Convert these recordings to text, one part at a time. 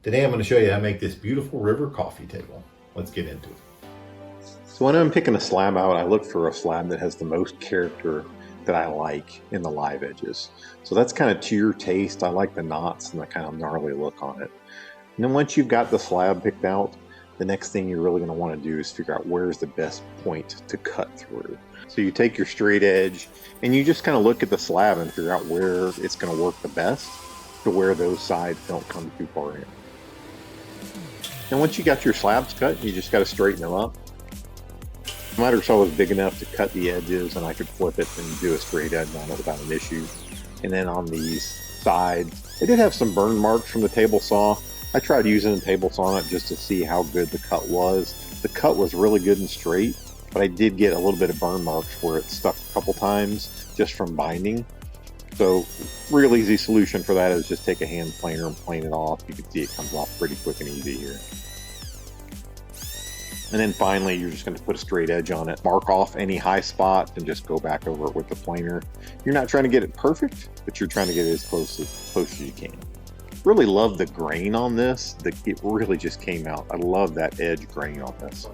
Today I'm going to show you how to make this beautiful river coffee table. Let's get into it. So when I'm picking a slab out, I look for a slab that has the most character that I like in the live edges. So that's kind of to your taste. I like the knots and the kind of gnarly look on it. And then once you've got the slab picked out, the next thing you're really going to want to do is figure out where's the best point to cut through. So you take your straight edge and you just kind of look at the slab and figure out where it's going to work the best to where those sides don't come too far in. And once you got your slabs cut, you just got to straighten them up. The miter saw was big enough to cut the edges, and I could flip it and do a straight edge on it without an issue. And then on these sides, it did have some burn marks from the table saw. I tried using the table saw on it just to see how good the cut was. The cut was really good and straight, but I did get a little bit of burn marks where it stuck a couple times just from binding. So real easy solution for that is just take a hand planer and plane it off. You can see it comes off pretty quick and easy here. And then finally, you're just going to put a straight edge on it, mark off any high spot, and just go back over it with the planer. You're not trying to get it perfect, but you're trying to get it as close as you can. Really love the grain on this. It really just came out. I love that edge grain on this.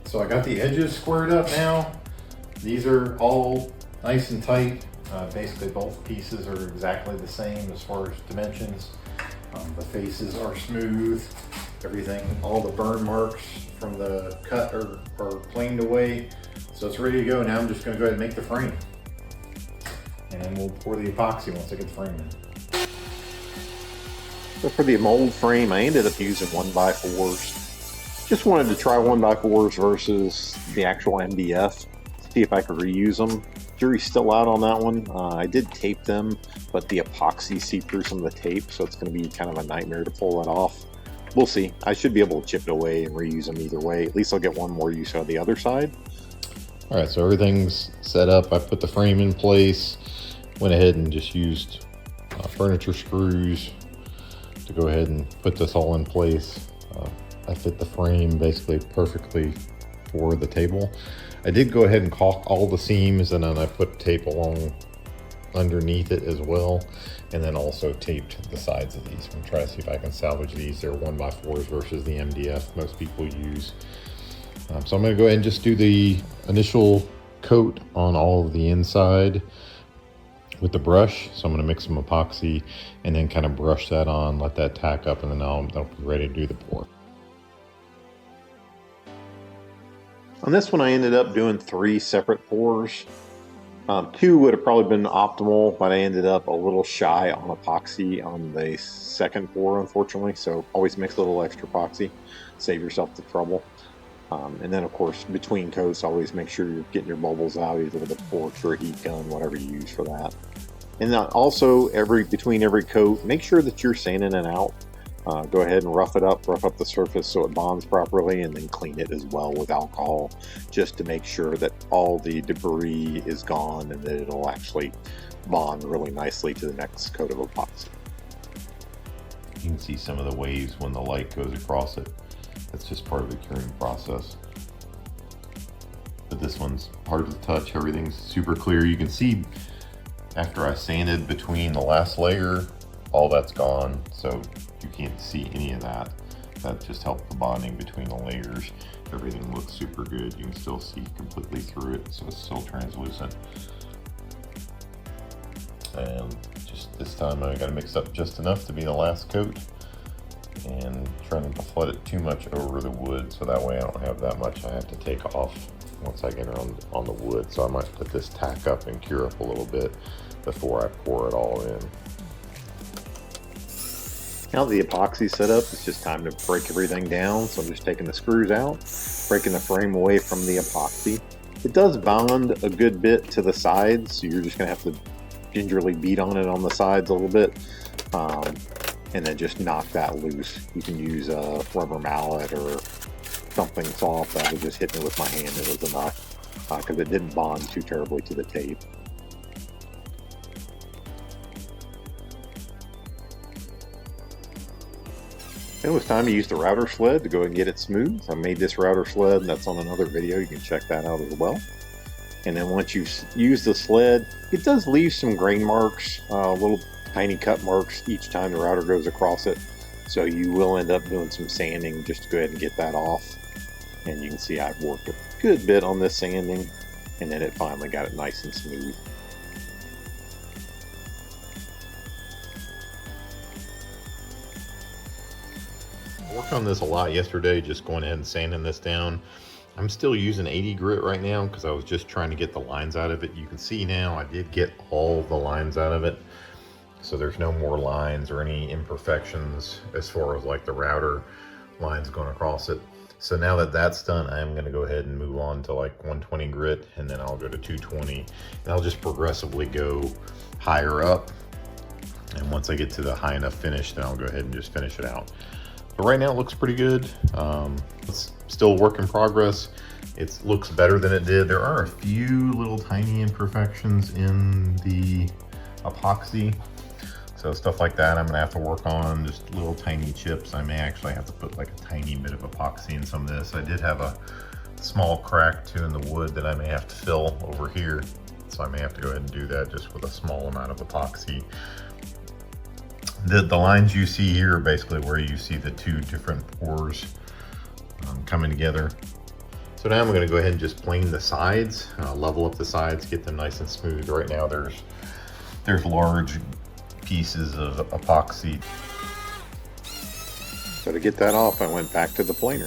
So I got the edges squared up now. These are all nice and tight. Basically both pieces are exactly the same as far as dimensions. The faces are smooth, everything, all the burn marks from the cut are planed away. So it's ready to go. Now I'm just gonna go ahead and make the frame. And then we'll pour the epoxy once I get the frame in. So for the mold frame, I ended up using 1x4s. Just wanted to try 1x4s versus the actual MDF, see if I could reuse them. Jury's still out on that one. I did tape them, but the epoxy seeped through some of the tape, so it's going to be kind of a nightmare to pull that off. We'll see. I should be able to chip it away and reuse them either way. At least I'll get one more use out of the other side. All right, so everything's set up. I put the frame in place, went ahead and just used furniture screws to go ahead and put this all in place. I fit the frame basically perfectly for the table. I did go ahead and caulk all the seams, and then I put tape along underneath it as well, and then also taped the sides of these. I'm gonna try to see if I can salvage these. They're 1x4s versus the MDF most people use. So I'm gonna go ahead and just do the initial coat on all of the inside with the brush. So I'm gonna mix some epoxy and then kind of brush that on, let that tack up, and then I'll be ready to do the pour. On this one, I ended up doing 3 separate pours. 2 would have probably been optimal, but I ended up a little shy on epoxy on the second pour, unfortunately. So always mix a little extra epoxy, save yourself the trouble. And then, of course, between coats, always make sure you're getting your bubbles out, either with a torch or a heat gun, whatever you use for that. And then also, between every coat, make sure that you're sanding it out. Go ahead and rough up the surface so it bonds properly, and then clean it as well with alcohol, just to make sure that all the debris is gone and that it'll actually bond really nicely to the next coat of epoxy. You can see some of the waves when the light goes across it. That's just part of the curing process. But this one's hard to touch. Everything's super clear. You can see after I sanded between the last layer, all that's gone, so you can't see any of that. That just helped the bonding between the layers. Everything looks super good. You can still see completely through it, so it's still translucent. And just this time I got to mix up just enough to be the last coat, and trying not to flood it too much over the wood, so that way I don't have that much I have to take off once I get on the wood. So I might let this tack up and cure up a little bit before I pour it all in. Now the epoxy set up, it's just time to break everything down. So I'm just taking the screws out, breaking the frame away from the epoxy. It does bond a good bit to the sides, so you're just gonna have to gingerly beat on it on the sides a little bit, and then just knock that loose. You can use a rubber mallet or something soft. I was just hitting it with my hand, it was enough, because it didn't bond too terribly to the tape. It was time to use the router sled to go and get it smooth. I made this router sled, and that's on another video. You can check that out as well. And then once you use the sled, it does leave some grain marks, a little tiny cut marks each time the router goes across it. So you will end up doing some sanding just to go ahead and get that off. And you can see I've worked a good bit on this sanding, and then it finally got it nice and smooth. I worked on this a lot yesterday, just going ahead and sanding this down. I'm still using 80 grit right now because I was just trying to get the lines out of it. You can see now I did get all the lines out of it. So there's no more lines or any imperfections as far as like the router lines going across it. So now that that's done, I'm going to go ahead and move on to like 120 grit, and then I'll go to 220, and I'll just progressively go higher up. And once I get to the high enough finish, then I'll go ahead and just finish it out. But right now it looks pretty good. It's still a work in progress. It looks better than it did. There are a few little tiny imperfections in the epoxy. So stuff like that I'm gonna have to work on, just little tiny chips. I may actually have to put like a tiny bit of epoxy in some of this. I did have a small crack too in the wood that I may have to fill over here. So I may have to go ahead and do that just with a small amount of epoxy. The lines you see here are basically where you see the two different pores coming together. So now I'm gonna go ahead and just plane the sides, level up the sides, get them nice and smooth. Right now there's large pieces of epoxy. So to get that off, I went back to the planer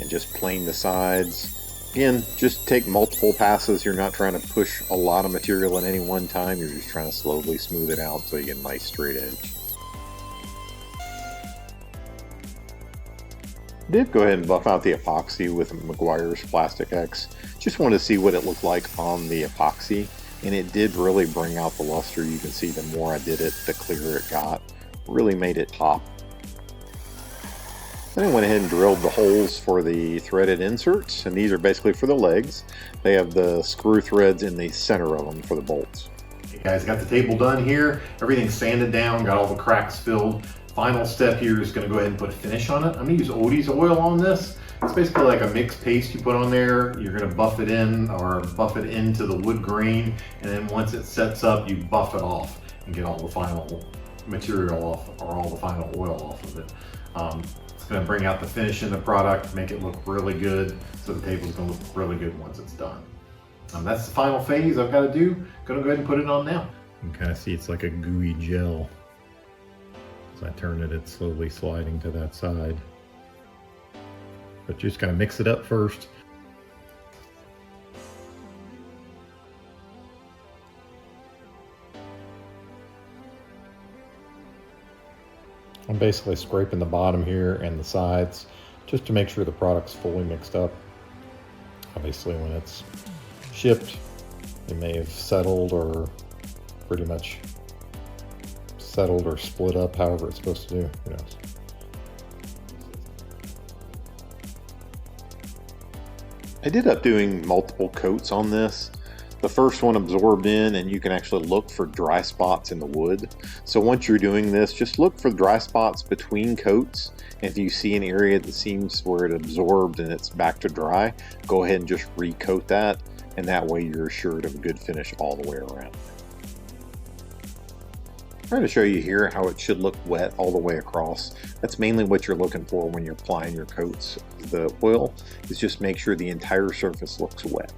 and just planed the sides. Again, just take multiple passes. You're not trying to push a lot of material at any one time. You're just trying to slowly smooth it out so you get a nice straight edge. I did go ahead and buff out the epoxy with Meguiar's Plastic X. Just wanted to see what it looked like on the epoxy. And it did really bring out the luster. You can see the more I did it, the clearer it got. Really made it pop. Then I went ahead and drilled the holes for the threaded inserts, and these are basically for the legs. They have the screw threads in the center of them for the bolts. Okay guys, got the table done here. Everything's sanded down, got all the cracks filled. Final step here is gonna go ahead and put a finish on it. I'm gonna use Odie's oil on this. It's basically like a mixed paste you put on there. You're gonna buff it in or buff it into the wood grain, and then once it sets up, you buff it off and get all the final material off, or all the final oil off of it. It's gonna bring out the finish in the product, make it look really good, so the table's gonna look really good once it's done. That's the final phase I've gotta do. Gonna go ahead and put it on now. You can kind of see it's like a gooey gel. As I turn it, it's slowly sliding to that side. But just gotta mix it up first. I'm basically scraping the bottom here and the sides just to make sure the product's fully mixed up. Obviously when it's shipped, it may have settled or pretty much settled or split up, however it's supposed to do, who knows. I did up doing multiple coats on this. The first one absorbed in, and you can actually look for dry spots in the wood. So once you're doing this, just look for dry spots between coats. And if you see an area that seems where it absorbed and it's back to dry, go ahead and just recoat that. And that way you're assured of a good finish all the way around. I'm trying to show you here how it should look wet all the way across. That's mainly what you're looking for when you're applying your coats. The oil is just make sure the entire surface looks wet.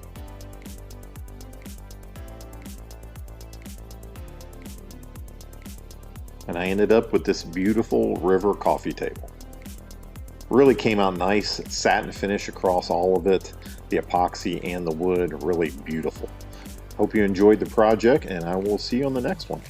And I ended up with this beautiful river coffee table. Really came out nice, satin finish across all of it. The epoxy and the wood, really beautiful. Hope you enjoyed the project, and I will see you on the next one.